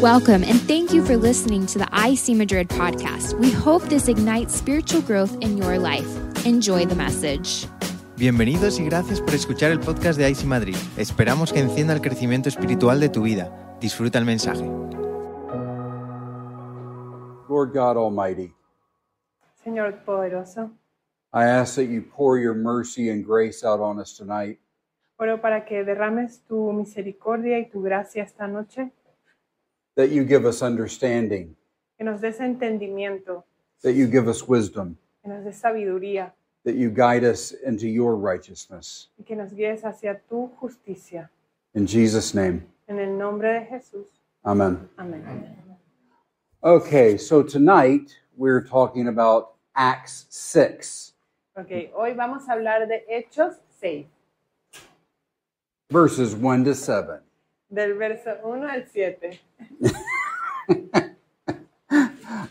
Welcome, and thank you for listening to the IC Madrid podcast. We hope this ignites spiritual growth in your life. Enjoy the message. Bienvenidos y gracias por escuchar el podcast de IC Madrid. Esperamos que encienda el crecimiento espiritual de tu vida. Disfruta el mensaje. Lord God Almighty, Señor poderoso, I ask that you pour your mercy and grace out on us tonight. oro para que derrames tu misericordia y tu gracia esta noche, That you give us understanding, que nos des entendimiento, that you give us wisdom, que nos des sabiduría that you guide us into your righteousness. y que nos guíes hacia tu justicia. In Jesus' name, En el nombre de Jesús. amen. Amén. Okay, so tonight we're talking about Acts 6, Ok, hoy vamos a hablar de Hechos 6, verses 1 to 7. del verso 1 al 7.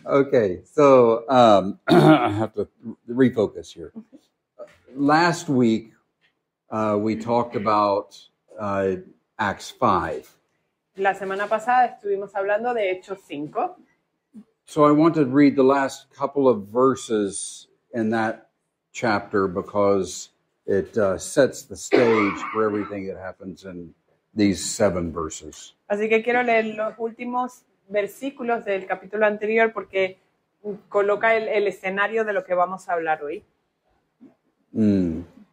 Okay, so I have to refocus here. Last week, we talked about Acts 5. La semana pasada estuvimos hablando de Hechos 5. So I want to read the last couple of verses in that chapter because it sets the stage for everything that happens in these 7 verses. Así que quiero leer los últimos versículos del capítulo anterior porque coloca el escenario de lo que vamos a hablar hoy.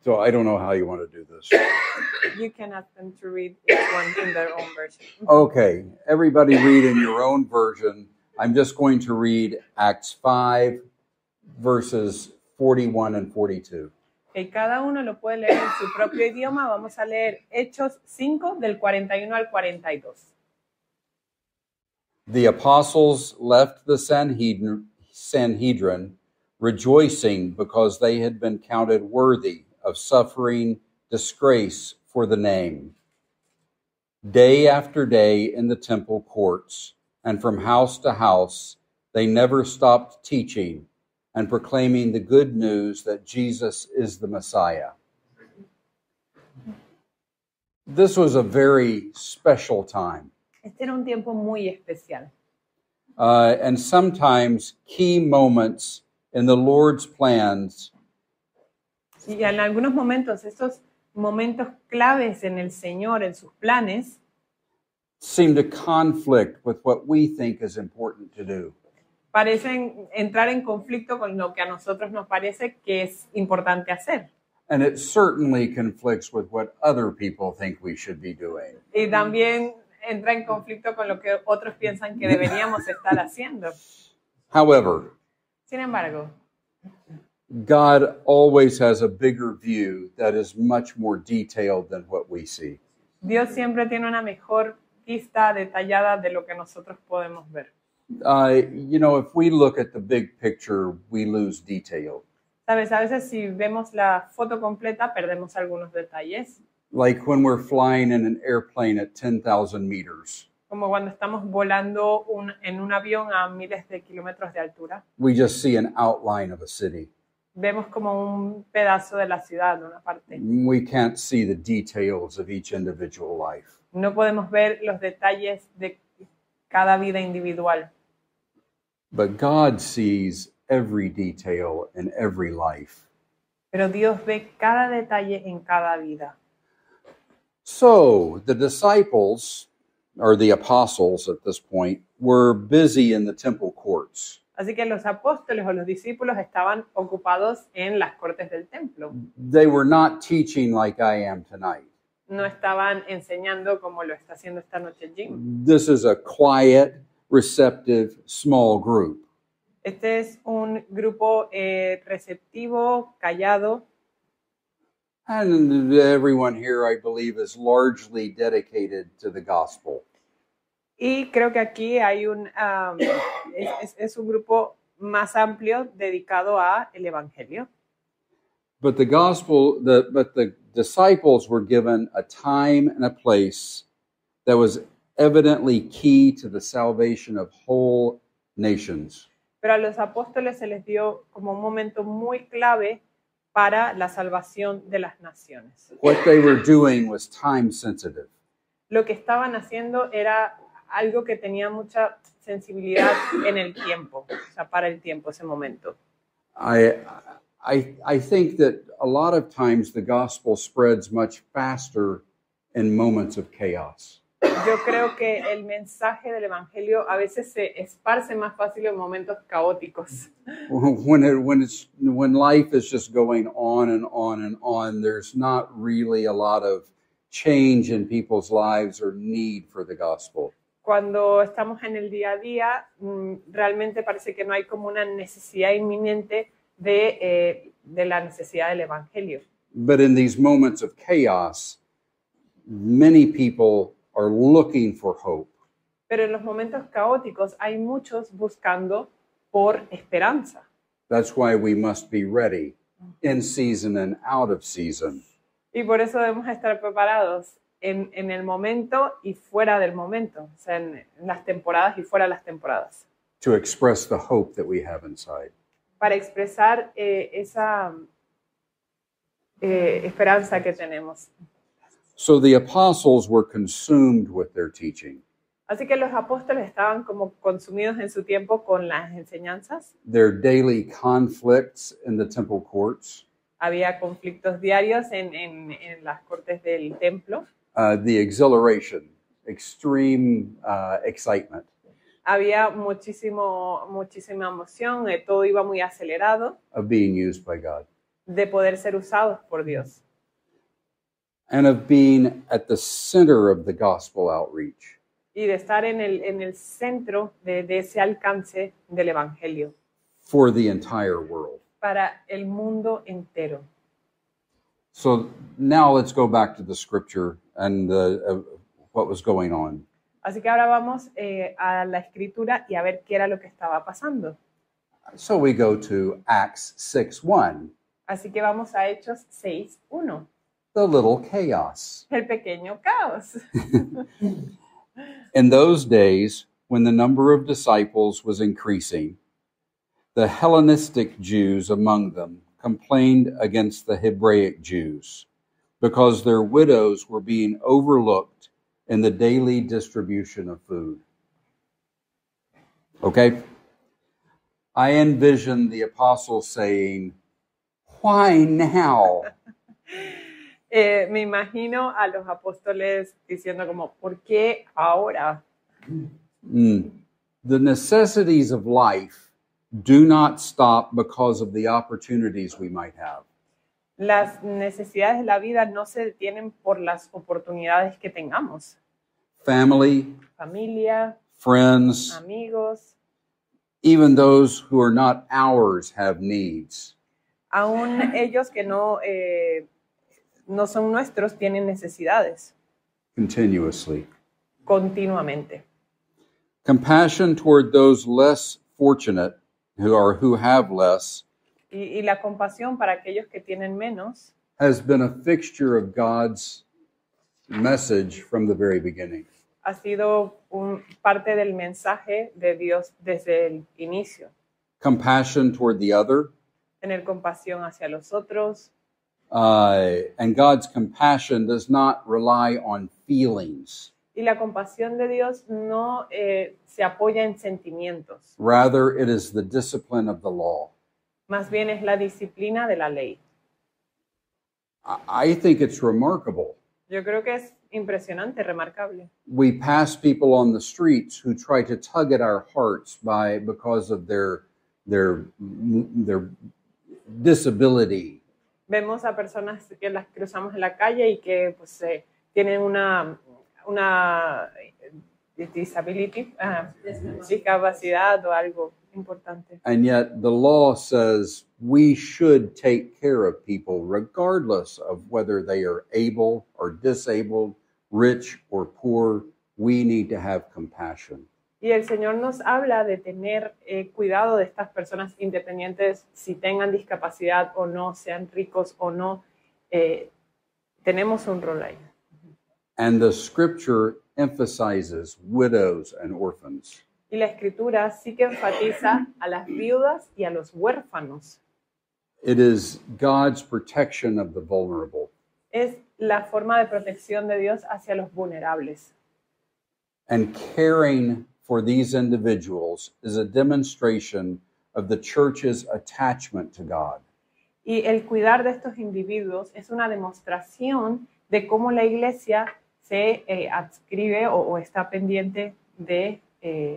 So I don't know how you want to do this. You can ask them to read each one in their own version. Okay, everybody read in your own version. I'm just going to read Acts 5, verses 41 and 42. Que cada uno lo puede leer en su propio idioma. Vamos a leer Hechos 5 del 41 al 42. The apostles left the Sanhedrin, rejoicing because they had been counted worthy of suffering disgrace for the name. Day after day in the temple courts and from house to house, they never stopped teaching and proclaiming the good news that Jesus is the Messiah. This was a very special time. Este era un tiempo muy especial. And sometimes key moments in the Lord's plans Y en algunos momentos, estos momentos claves en el Señor, en sus planes, seem to conflict with what we think is important to do. parecen entrar en conflicto con lo que a nosotros nos parece que es importante hacer. And it certainly conflicts with what other people think we should be doing. Y también entra en conflicto con lo que otros piensan que deberíamos estar haciendo. However, Sin embargo, God always has a bigger view that is much more detailed than what we see. Dios siempre tiene una mejor vista detallada de lo que nosotros podemos ver. If we look at the big picture, we lose detail. Sabes, a veces si vemos la foto completa perdemos algunos detalles, Like when we're flying in an airplane at 10,000 meters. como cuando estamos volando en un avión a miles de kilómetros de altura. We just see an outline of a city. Vemos como un pedazo de la ciudad, una parte. We can't see the details of each individual life. No podemos ver los detalles de cada vida individual. But God sees every detail in every life. Pero Dios ve cada detalle en cada vida. So the disciples, or the apostles at this point, were busy in the temple courts. Así que los apóstoles o los discípulos estaban ocupados en las cortes del templo. They were not teaching like I am tonight. No estaban enseñando como lo está haciendo esta noche Jim. This is a quiet, receptive, small group. Este es un grupo receptivo, callado, And everyone here, I believe, is largely dedicated to the gospel. y creo que aquí hay es un grupo más amplio dedicado a el evangelio. But the disciples were given a time and a place that was evidently key to the salvation of whole nations. Pero a los apóstoles se les dio como un momento muy clave para la salvación de las naciones. What they were doing was time sensitive. Lo que estaban haciendo era algo que tenía mucha sensibilidad en el tiempo, o sea, para el tiempo, ese momento. I think that a lot of times the gospel spreads much faster in moments of chaos. Yo creo que el mensaje del evangelio a veces se esparce más fácil en momentos caóticos. When life is just going on and on and on, there's not really a lot of change in people's lives or need for the gospel. Cuando estamos en el día a día, realmente parece que no hay como una necesidad inminente de la necesidad del evangelio. But in these moments of chaos, many people are looking for hope. Pero en los momentos caóticos hay muchos buscando por esperanza. That's why we must be ready in season and out of season. Y por eso debemos estar preparados en el momento y fuera del momento, o sea, en las temporadas y fuera de las temporadas, To express the hope that we have inside. para expresar esa esperanza que tenemos. So the apostles were consumed with their teaching. Así que los apóstoles estaban como consumidos en su tiempo con las enseñanzas. Their daily conflicts in the temple courts, Había conflictos diarios en las cortes del templo. the exhilaration, extreme excitement Había muchísima emoción, todo iba muy acelerado of being used by God de poder ser usados por Dios and of being at the center of the gospel outreach. y de estar en el centro de ese alcance del evangelio For the entire world. para el mundo entero. So now let's go back to the scripture and what was going on. Así que ahora vamos a la escritura y a ver qué era lo que estaba pasando. So we go to Acts 6:1, Así que vamos a Hechos 6:1, the little chaos. el pequeño caos. In those days, when the number of disciples was increasing, the Hellenistic Jews among them complained against the Hebraic Jews because their widows were being overlooked in the daily distribution of food. Okay? I envision the apostles saying, "Why now?" Me imagino a los apóstoles diciendo como, ¿por qué ahora? The necessities of life do not stop because of the opportunities we might have. Las necesidades de la vida no se detienen por las oportunidades que tengamos. Family, Familia, friends, amigos, even those who are not ours have needs. aún ellos que no son nuestros tienen necesidades Continuously. continuamente. Compassion toward those less fortunate who have less Y la compasión para aquellos que tienen menos has been a fixture of God's message from the very beginning. ha sido parte del mensaje de Dios desde el inicio. Compassion toward the other, Tener compasión hacia los otros. and God's compassion does not rely on feelings. Y la compasión de Dios no se apoya en sentimientos, Rather, it is the discipline of the law. más bien es la disciplina de la ley. I think it's remarkable. Yo creo que es impresionante, remarcable. We pass people on the streets who try to tug at our hearts because of their disability. Vemos a personas que las cruzamos en la calle y que pues, tienen una disability, discapacidad o algo importante. And yet the law says we should take care of people regardless of whether they are able or disabled, rich or poor. We need to have compassion. Y el Señor nos habla de tener cuidado de estas personas independientes, si tengan discapacidad o no, sean ricos o no. Tenemos un rol ahí. And the scripture emphasizes widows and orphans. Y la Escritura sí que enfatiza a las viudas y a los huérfanos. It is God's protection of the vulnerable. Es la forma de protección de Dios hacia los vulnerables. And caring for these individuals is a demonstration of the church's attachment to God. Y el cuidar de estos individuos es una demostración de cómo la iglesia se adscribe o está pendiente de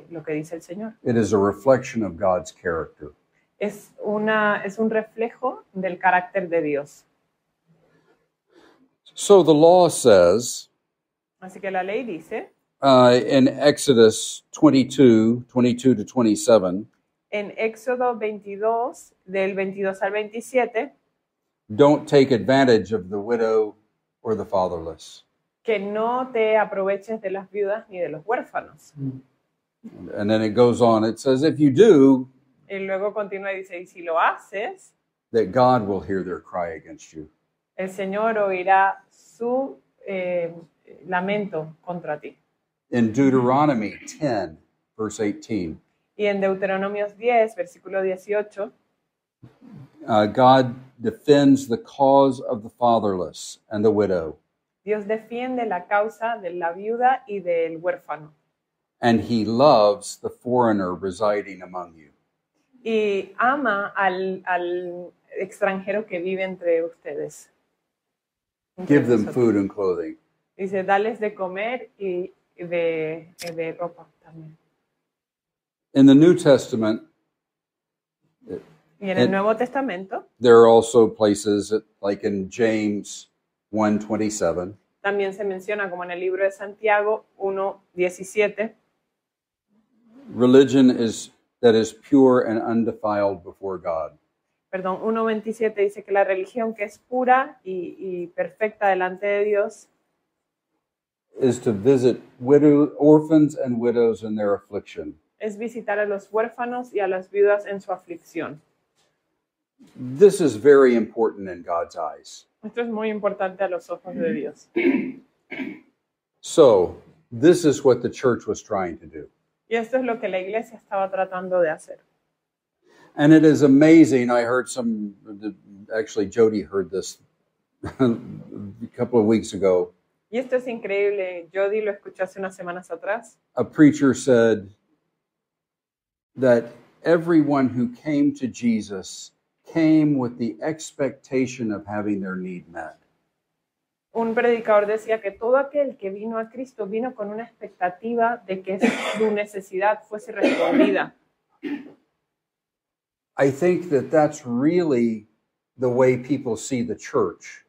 lo que dice el Señor. It is a reflection of God's character. Es un reflejo del carácter de Dios. So the law says, Así que la ley dice, in Exodus 22 to 27, en Éxodo 22, del 22 al 27, don't take advantage of the widow or the fatherless. que no te aproveches de las viudas ni de los huérfanos. And then it goes on, it says, if you do, Y luego continúa y dice, y si lo haces, that God will hear their cry against you. el Señor oirá su lamento contra ti. In Deuteronomy 10, verse 18, Y en Deuteronomios 10, versículo 18, God defends the cause of the fatherless and the widow, Dios defiende la causa de la viuda y del huérfano. and he loves the foreigner residing among you. Y ama al extranjero que vive entre ustedes. Give them food and clothing. Dice, dales de comer y de ropa también. In the New Testament, Y en el Nuevo Testamento there are also places like in James 1:27, también se menciona, como en el libro de Santiago 1:17, religion that is pure and undefiled before God. 1:27 dice que la religión que es pura y perfecta delante de Dios Is to visit orphans and widows in their affliction. es visitar a los huérfanos y a las viudas en su aflicción. This is very important in God's eyes. Esto es muy importante a los ojos de Dios. So, this is what the church was trying to do. Y esto es lo que la iglesia estaba tratando de hacer. And it is amazing. I heard actually Jody heard this a couple of weeks ago. Y esto es increíble. Jody lo escuchó hace unas semanas atrás. A preacher said that everyone who came to Jesus came with the expectation of having their need met. Un predicador decía que todo aquel que vino a Cristo vino con una expectativa de que su necesidad fuese respondida. I think that that's really the way people see the church.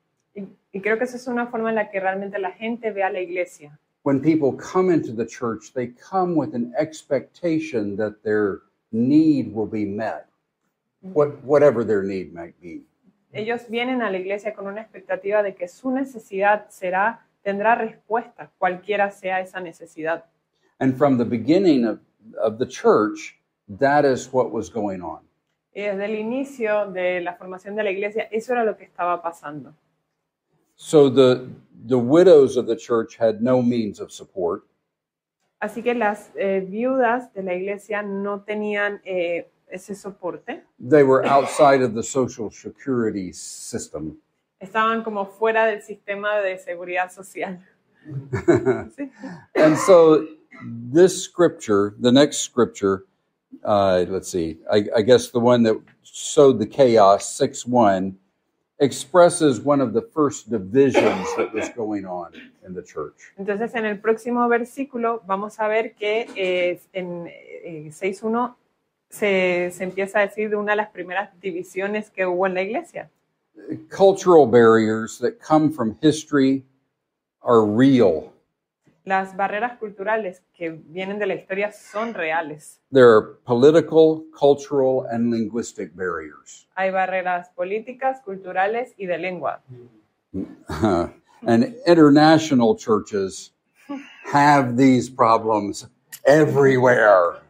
Y creo que esa es una forma en la que realmente la gente ve a la iglesia. When people come into the church, they come with an expectation that their need will be met, whatever their need might be. Ellos vienen a la iglesia con una expectativa de que su necesidad tendrá respuesta, cualquiera sea esa necesidad. And from the beginning of the church, that is what was going on. Y desde el inicio de la formación de la iglesia, eso era lo que estaba pasando. So the widows of the church had no means of support. Así que las viudas de la iglesia no tenían ese soporte. They were outside of the social security system. Estaban como fuera del sistema de seguridad social. Sí. And so this scripture, the next scripture, let's see, I guess the one that sowed the chaos, 6:1, expresses one of the first divisions that was going on in the church. Entonces, en el próximo versículo vamos a ver que en 6:1 se empieza a decir de una de las primeras divisiones que hubo en la iglesia. Cultural barriers that come from history are real. Las barreras culturales que vienen de la historia son reales. There are political, cultural, and linguistic barriers. Hay barreras políticas, culturales y de lengua. And international churches have these problems everywhere.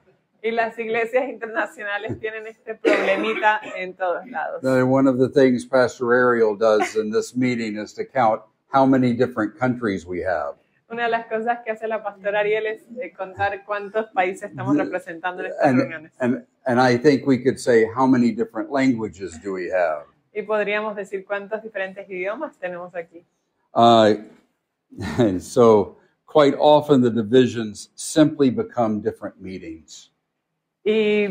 Y las iglesias internacionales tienen este problemita en todos lados. One of the things Pastor Ariel does in this meeting is to count how many different countries we have. Una de las cosas que hace la pastora Ariel es contar cuántos países estamos representando en estas reuniones. And I think we could say, how many different languages do we have? Y podríamos decir cuántos diferentes idiomas tenemos aquí. So quite often the divisions simply become different meetings. Y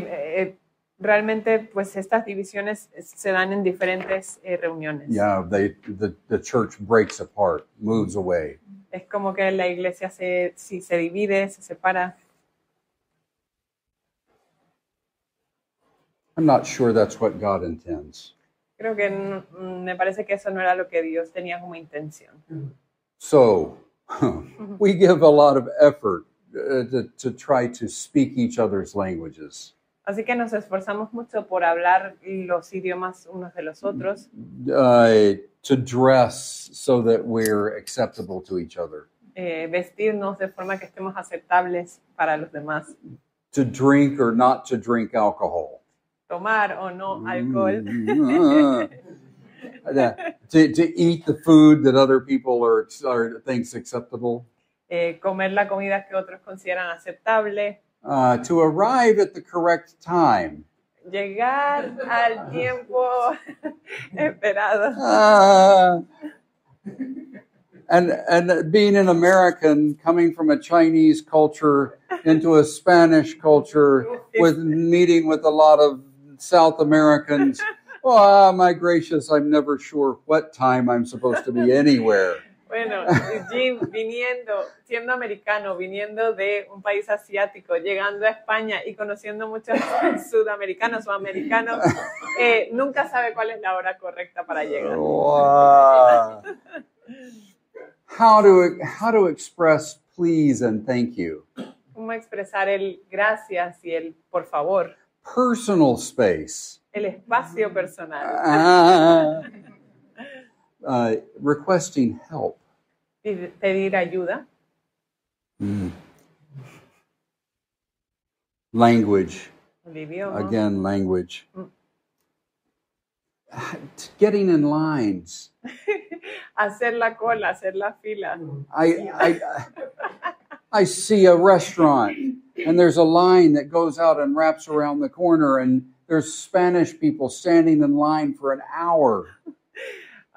realmente, pues estas divisiones se dan en diferentes reuniones. Yeah, the church breaks apart, moves away. Es como que la iglesia se divide, se separa. I'm not sure that's what God intends. Creo que me parece que eso no era lo que Dios tenía como intención. So, we give a lot of effort to try to speak each other's languages. Así que nos esforzamos mucho por hablar los idiomas unos de los otros, To dress so that we're acceptable to each other. vestirnos de forma que estemos aceptables para los demás, To drink or not to drink alcohol. tomar o no alcohol, To eat the food that other people thinks acceptable. Comer la comida que otros consideran aceptable, To arrive at the correct time. llegar al tiempo esperado. And being an American, coming from a Chinese culture into a Spanish culture, with meeting with a lot of South Americans. Oh, my gracious, I'm never sure what time I'm supposed to be anywhere. Bueno, Jim siendo americano, viniendo de un país asiático, llegando a España y conociendo muchos sudamericanos o americanos, nunca sabe cuál es la hora correcta para llegar. Wow. How to express please and thank you? ¿Cómo expresar el gracias y el por favor? Personal space. El espacio personal. Requesting help. Pedir ayuda. Language. El idioma. Again, language. Getting in lines. Hacer la cola, hacer la fila. I see a restaurant and there's a line that goes out and wraps around the corner and there's Spanish people standing in line for an hour.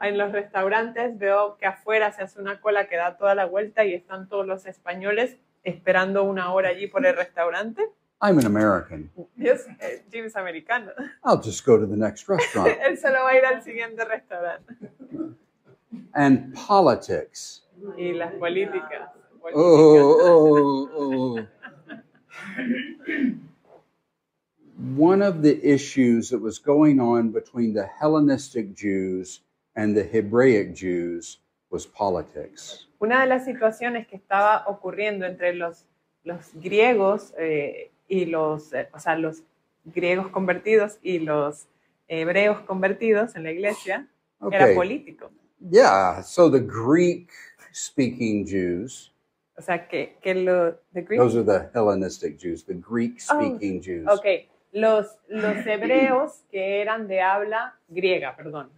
En los restaurantes veo que afuera se hace una cola que da toda la vuelta y están todos los españoles esperando una hora allí por el restaurante. I'm an American. Jim es americano. I'll just go to the next restaurant. Él solo va a ir al siguiente restaurante. And politics. Y las políticas. One of the issues that was going on between the Hellenistic Jews and the Hebraic Jews was politics. Una de las situaciones que estaba ocurriendo entre los griegos y los griegos convertidos y los hebreos convertidos en la iglesia era político. Yeah, so the Greek-speaking Jews. O sea, the Greek? Those are the Hellenistic Jews, the Greek-speaking Jews. Okay, los hebreos que eran de habla griega, perdón.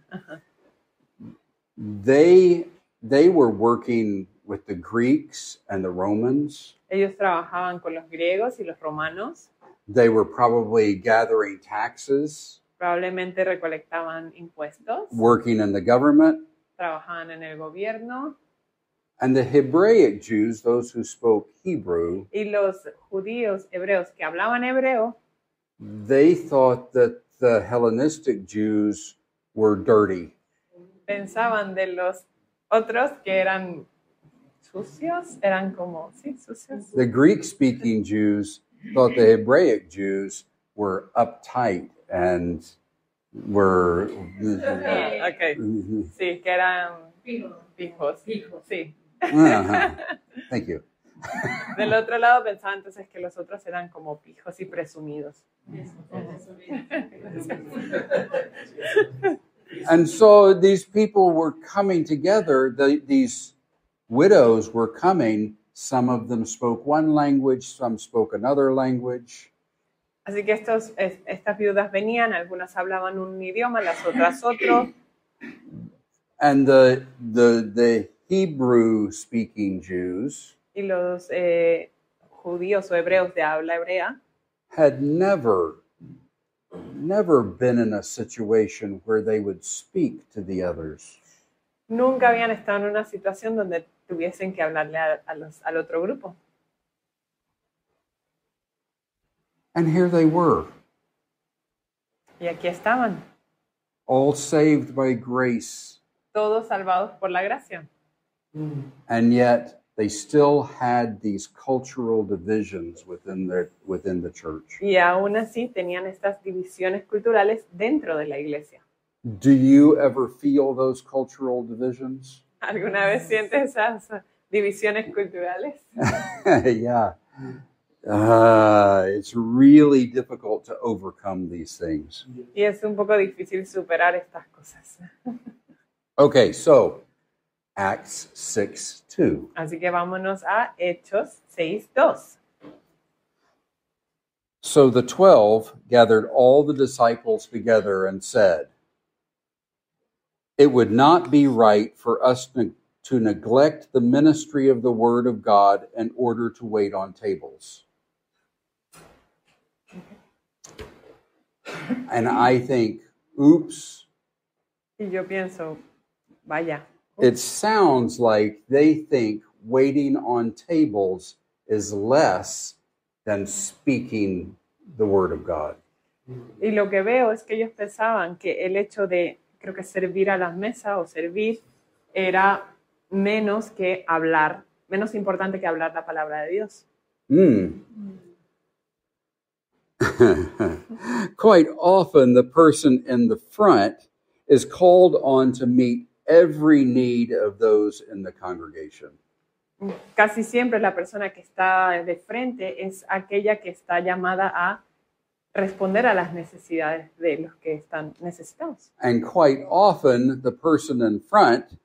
They were working with the Greeks and the Romans. Ellos trabajaban con los griegos y los romanos. They were probably gathering taxes. Probablemente recolectaban impuestos. Working in the government. Trabajaban en el gobierno. And the Hebraic Jews, those who spoke Hebrew, y los judíos hebreos que hablaban hebreo, they thought that the Hellenistic Jews were dirty. Pensaban de los otros que eran sucios, eran como, sí, sucios. The Greek-speaking Jews thought the Hebraic Jews were uptight and were... Okay. Sí, que eran pijos. Sí. Thank you. Del otro lado pensaba entonces que los otros eran como pijos y presumidos. And so these people were coming together, these widows were coming, some of them spoke one language, some spoke another language. Así que estas viudas venían, algunas hablaban un idioma, las otras otro. And the Hebrew-speaking Jews y los judíos o hebreos de habla hebrea had never been in a situation where they would speak to the others. Nunca habían estado en una situación donde tuviesen que hablarle al otro grupo. And here they were, Y aquí estaban, all saved by grace, todos salvados por la gracia. and yet they still had these cultural divisions within the church. Y aún así tenían estas divisiones culturales dentro de la iglesia. Do you ever feel those cultural divisions? ¿Alguna vez sientes esas divisiones culturales? Yeah. It's really difficult to overcome these things. Y es un poco difícil superar estas cosas. Okay, so Acts 6:2. Así que vámonos a Hechos 6:2. So the 12 gathered all the disciples together and said, "It would not be right for us to neglect the ministry of the word of God in order to wait on tables." And I think, oops, Y yo pienso, vaya, it sounds like they think waiting on tables is less than speaking the word of God. y lo que veo es que ellos pensaban que el hecho de, creo que servir a las mesas o servir era menos que hablar, menos importante que hablar la palabra de Dios. Quite often, the person in the front is called on to meet every need of those in the congregation. Casi siempre la persona que está de frente es aquella que está llamada a responder a las necesidades de los que están necesitados. And quite often, the person in front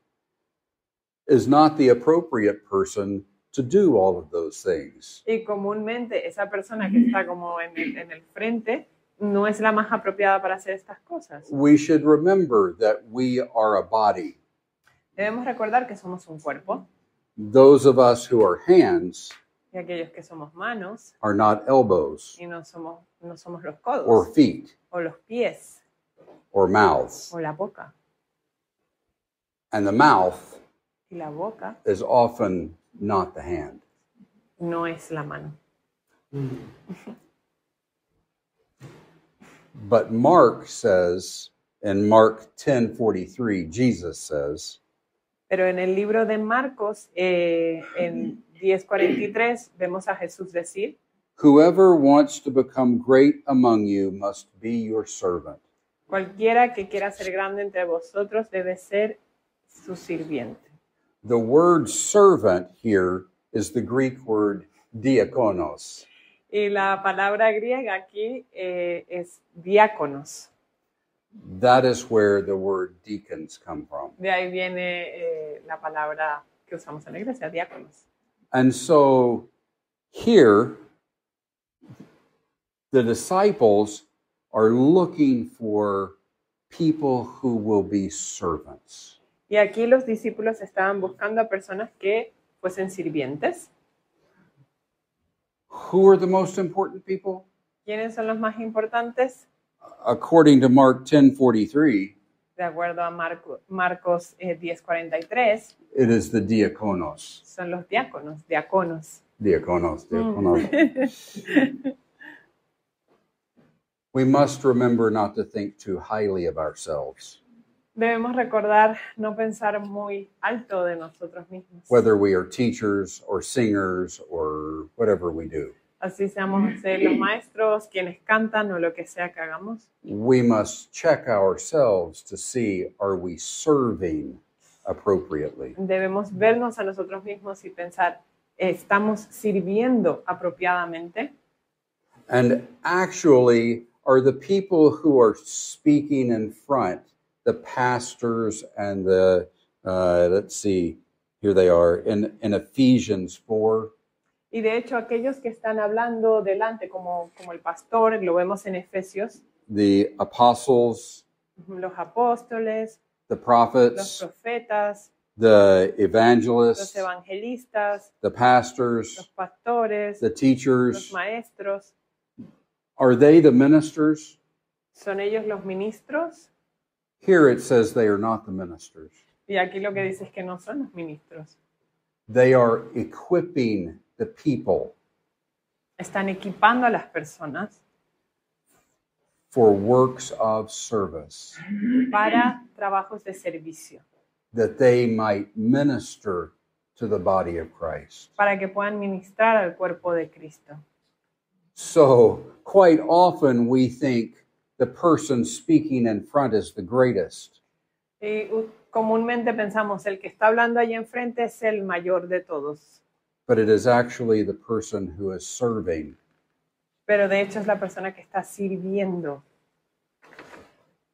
is not the appropriate person to do all of those things. Y comúnmente esa persona que está como en el frente no es la más apropiada para hacer estas cosas. We should remember that we are a body. Debemos recordar que somos un cuerpo Those of us who are hands y aquellos que somos manos are not elbows y no somos los or codos feet o los pies or mouths. o la boca. And the mouth Y la boca is often not the hand. no es la mano. But Mark says, in Mark 10:43, Jesus says, Pero en el libro de Marcos, en 10:43, vemos a Jesús decir, "Whoever wants to become great among you must be your servant." cualquiera que quiera ser grande entre vosotros debe ser su sirviente. The word servant here is the Greek word diakonos. Y la palabra griega aquí es diáconos. That is where the word deacons come from. De ahí viene la palabra que usamos en la iglesia, diáconos. And so here, the disciples are looking for people who will be servants. Y aquí los discípulos estaban buscando a personas que fuesen sirvientes. Who are the most important people? ¿Quiénes son los más importantes? According to Mark 10:43, De acuerdo a Marcos 10:43, it is the diakonos. son los diáconos, diáconos. Diakonos. We must remember not to think too highly of ourselves, Debemos recordar no pensar muy alto de nosotros mismos. whether we are teachers or singers or whatever we do. Así seamos los maestros, quienes cantan o lo que sea que hagamos. We must check ourselves to see, are we serving appropriately? Debemos vernos a nosotros mismos y pensar, ¿estamos sirviendo apropiadamente? And actually, are the people who are speaking in front, the pastors and the, let's see, here they are, in Ephesians 4, Y de hecho, aquellos que están hablando delante, como el pastor, lo vemos en Efesios, the apostles, los apóstoles, the los prophets, profetas, the los evangelists, evangelistas, the pastors, los pastores, the los teachers, maestros. are they the ministers? ¿Son ellos los ministros? Here it says they are not the ministers. Y Y aquí lo que dice es que no son los ministros. They are equipping the people Están equipando a las personas for works of service, para trabajos de servicio, that they might minister to the body of Christ. para que puedan ministrar al cuerpo de Cristo. So, quite often we think the person speaking in front is the greatest. Y comúnmente pensamos, el que está hablando ahí enfrente es el mayor de todos, But it is actually the person who is serving. pero de hecho es la persona que está sirviendo.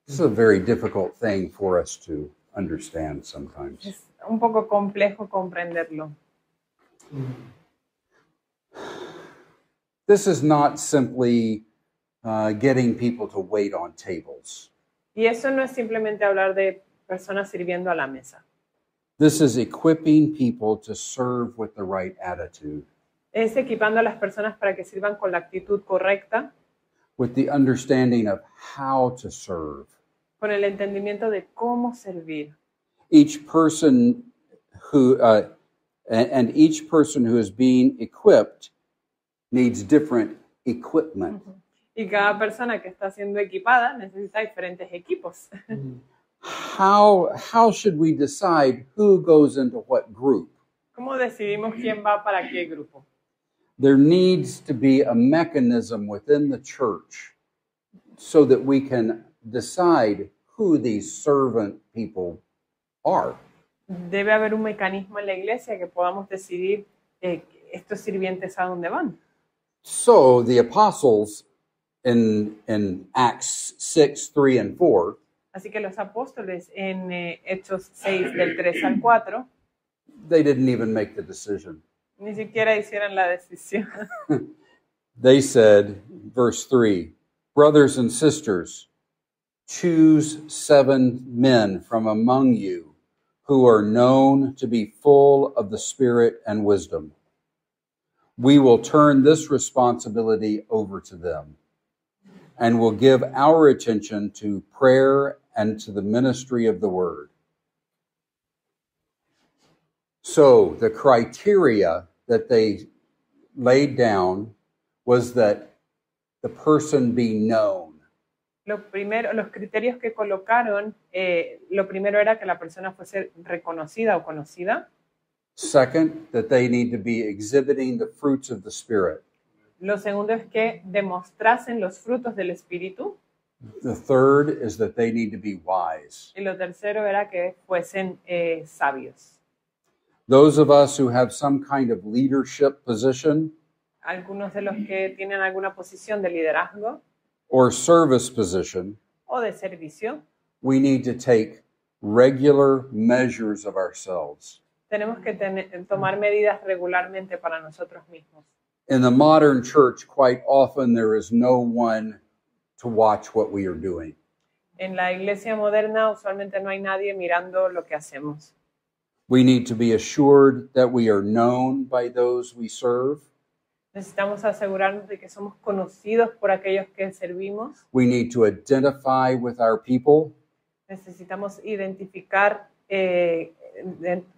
This is a very difficult thing for us to understand sometimes. Es un poco complejo comprenderlo. This is not simply getting people to wait on tables. Y eso no es simplemente hablar de personas sirviendo a la mesa. This is equipping people to serve with the right attitude, Es equipando a las personas para que sirvan con la actitud correcta, with the understanding of how to serve. con el entendimiento de cómo servir. Each person who and each person who is being equipped needs different equipment. Y cada persona que está siendo equipada necesita diferentes equipos. How should we decide who goes into what group? ¿Cómo decidimos quién va para qué grupo? There needs to be a mechanism within the church so that we can decide who these servant people are. Debe haber un mecanismo en la iglesia que podamos decidir estos sirvientes a dónde van. So the apostles in Acts 6, 3, and 4, Así que los apóstoles en Hechos 6 del 3 al 4 they didn't even make the decision. ni siquiera hicieron la decisión. They said, verse 3, brothers and sisters, choose 7 men from among you who are known to be full of the Spirit and wisdom. We will turn this responsibility over to them and will give our attention to prayer and to the ministry of the word. So the criteria that they laid down was that the person be known. Los criterios que colocaron, lo primero era que la persona fuese reconocida o conocida. Second, that they need to be exhibiting the fruits of the Spirit. Lo segundo es que demostrasen los frutos del Espíritu. The third is that they need to be wise. Y lo tercero era que fuesen sabios. Those of us who have some kind of leadership position Algunos de los que tienen alguna posición de liderazgo or service position, o de servicio, we need to take regular measures of ourselves. tenemos que tomar medidas regularmente para nosotros mismos. In the modern church, quite often there is no one to watch what we are doing. En la iglesia moderna usualmente no hay nadie mirando lo que hacemos. We need to be assured that we are known by those we serve. Necesitamos asegurarnos de que somos conocidos por aquellos que servimos. We need to identify with our people. Necesitamos identificar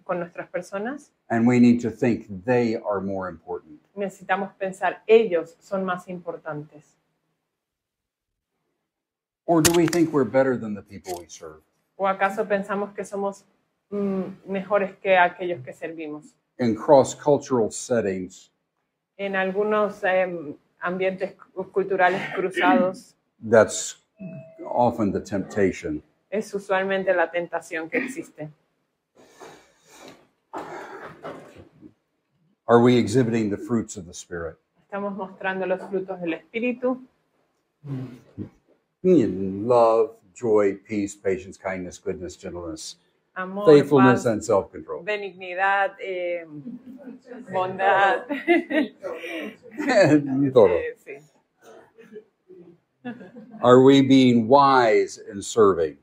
con nuestras personas. And we need to think they are more important. Necesitamos pensar, ellos son más importantes. Or do we think we're better than the people we serve? ¿O acaso pensamos que somos mejores que aquellos que servimos? In cross-cultural settings, En algunos ambientes culturales cruzados that's often the temptation. es usualmente la tentación que existe. Are we exhibiting the fruits of the Spirit? Estamos mostrando los frutos del Espíritu. Love, joy, peace, patience, kindness, goodness, gentleness, Amor, faithfulness, paz, and self-control. benignidad, bondad. Todo. Sí. Are we being wise in serving?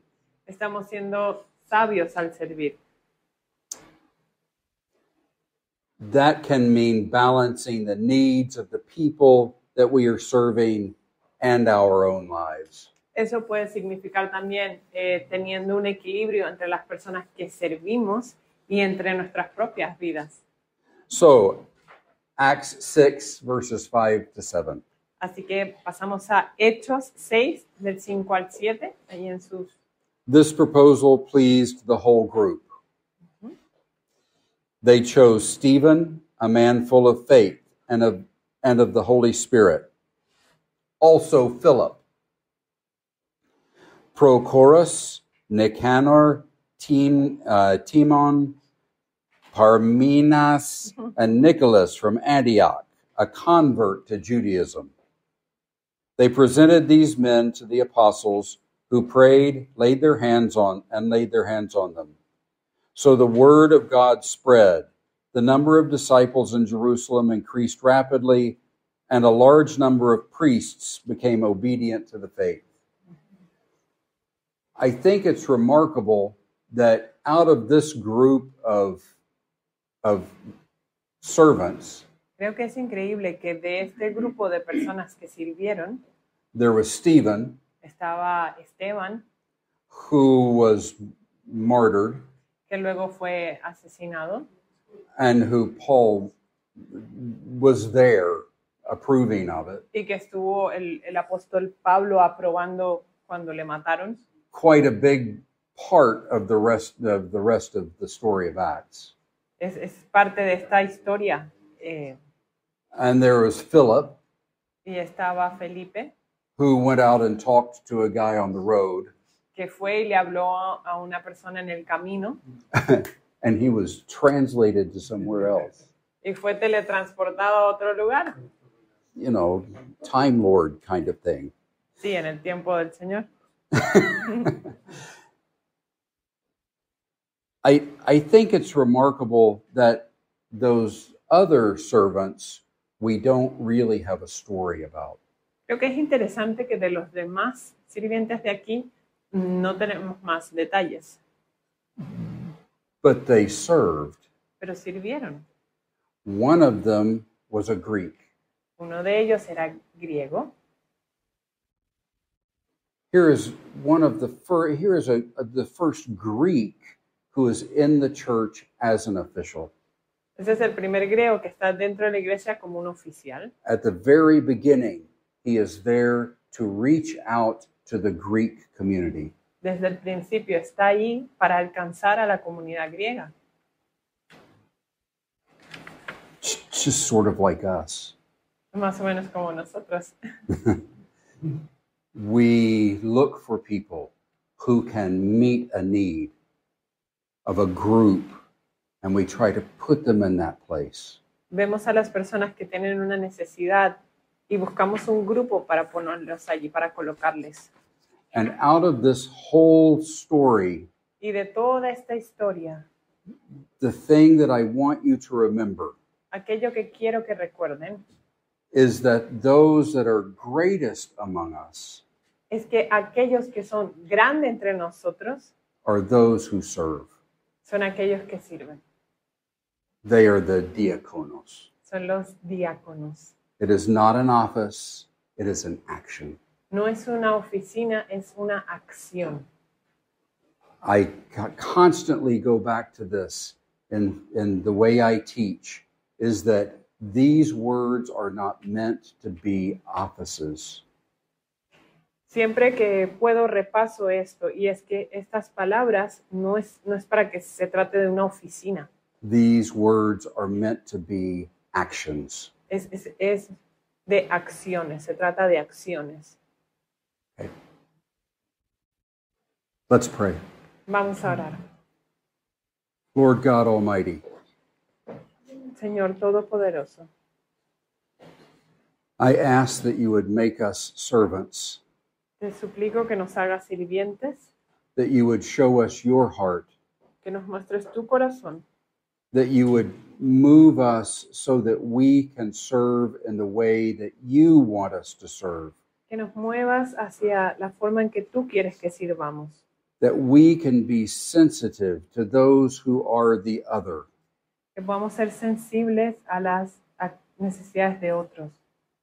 Estamos siendo sabios al servir. That can mean balancing the needs of the people that we are serving and our own lives. Eso puede significar también teniendo un equilibrio entre las personas que servimos y entre nuestras propias vidas. So, Acts 6, verses 5 to 7. Así que pasamos a Hechos 6, del 5 al 7, ahí en sus... This proposal pleased the whole group. They chose Stephen, a man full of faith and of the Holy Spirit. Also Philip, Prochorus, Nicanor, Timon, Parmenas, and Nicholas from Antioch, a convert to Judaism. They presented these men to the apostles, who prayed, laid their hands on them. So the word of God spread. The number of disciples in Jerusalem increased rapidly, and a large number of priests became obedient to the faith. I think it's remarkable that out of this group of servants, Creo que es increíble que de este grupo de personas que sirvieron, there was Stephen, estaba Esteban, who was martyred, que luego fue asesinado, and who Paul was there approving of it. y que estuvo el apóstol Pablo aprobando cuando le mataron. Quite a big part of the rest of the story of Acts. Es parte de esta historia. And there was Philip, Y estaba Felipe, who went out and talked to a guy on the road, que fue y le habló a una persona en el camino and he was translated to somewhere else. y fue teletransportado a otro lugar. You know, Time Lord kind of thing. Sí, en el tiempo del Señor. I think it's remarkable that those other servants we don't really have a story about. Creo que es interesante que de los demás sirvientes de aquí no tenemos más detalles, But they served. pero sirvieron. One of them was a Greek. Uno de ellos era griego. Here is the first Greek who is in the church as an official. Ese es el primer griego que está dentro de la iglesia como un oficial. At the very beginning, he is there to reach out to the Greek community. Desde el principio está ahí para alcanzar a la comunidad griega. Just sort of like us. Más o menos como nosotros. We look for people who can meet a need of a group, and we try to put them in that place. Vemos a las personas que tienen una necesidad y buscamos un grupo para ponerlos allí, para colocarles. And out of this whole story, Y de toda esta historia, the thing that I want you to remember aquello que quiero que recuerden is that those that are greatest among us es que aquellos que son grandes entre nosotros are those who serve. son aquellos que sirven. They are the diakonos. Son los diáconos. It is not an office, it is an action. No es una oficina, es una acción. I constantly go back to this in the way I teach, is that these words are not meant to be offices. Siempre que puedo repaso esto, y es que estas palabras no es para que se trate de una oficina. These words are meant to be actions. Es de acciones, se trata de acciones. Okay. Let's pray. Vamos a orar. Lord God Almighty, Señor Todopoderoso, I ask that you would make us servants, te suplico que nos hagas sirvientes, that you would show us your heart, que nos muestres tu corazón, that you would move us so that we can serve in the way that you want us to serve, que nos muevas hacia la forma en que tú quieres que sirvamos, that we can be sensitive to those who are the other, que podamos ser sensibles a las necesidades de otros,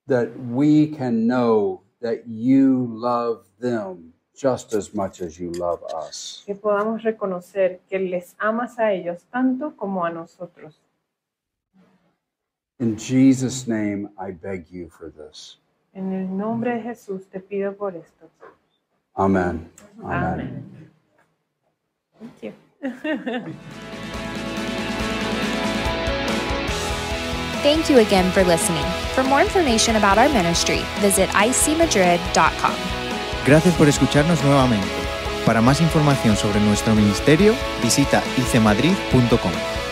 that we can know that you love them just as much as you love us. Que podamos reconocer que les amas a ellos tanto como a nosotros. In Jesus' name, I beg you for this. En el nombre de Jesús te pido por esto. Amen. Amen. Thank you. Thank you again for listening. For more information about our ministry, visit icmadrid.com. Gracias por escucharnos nuevamente. Para más información sobre nuestro ministerio, visita icmadrid.com.